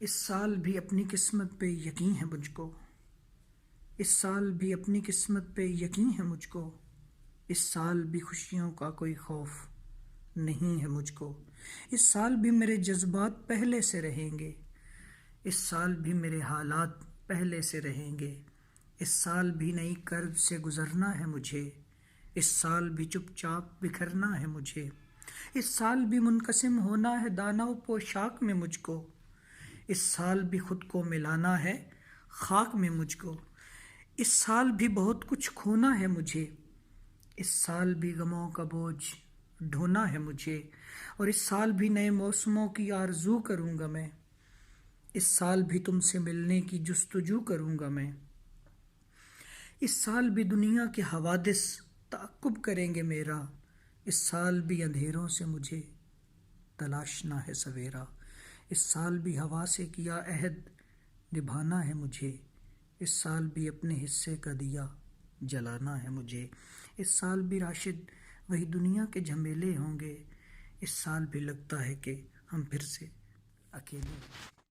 اس سال بھی اپنی قسمت پہ یقین ہے مجھ کو، اس سال بھی اپنی قسمت پہ یقین ہے مجھ کو، اس سال بھی خوشیوں کا کوئی خوف نہیں ہے مجھ کو، اس سال بھی میرے جذبات پہلے سے رہیں گے، اس سال بھی میرے حالات پہلے سے رہیں گے، اس سال بھی نئی کرب سے گزرنا ہے مجھے، اس سال بھی چپ چاپ بکھرنا ہے مجھے، اس سال بھی منقسم ہونا ہے دانہ و پوشاک میں مجھ کو، اس سال بھی خود کو ملانا ہے خاک میں مجھ کو، اس سال بھی بہت کچھ کھونا ہے مجھے، اس سال بھی غموں کا بوجھ ڈھونا ہے مجھے، اور اس سال بھی نئے موسموں کی آرزو کروں گا میں، اس سال بھی تم سے ملنے کی جستجو کروں گا میں، اس سال بھی دنیا کے حوادث تعقب کریں گے میرا، اس سال بھی اندھیروں سے مجھے تلاشنا ہے سویرا، اس سال بھی ہوا سے کیا عہد نبھانا ہے مجھے، اس سال بھی اپنے حصے کا دیا جلانا ہے مجھے، اس سال بھی راشد وہی دنیا کے جھمیلے ہوں گے، اس سال بھی لگتا ہے کہ ہم پھر سے اکیلے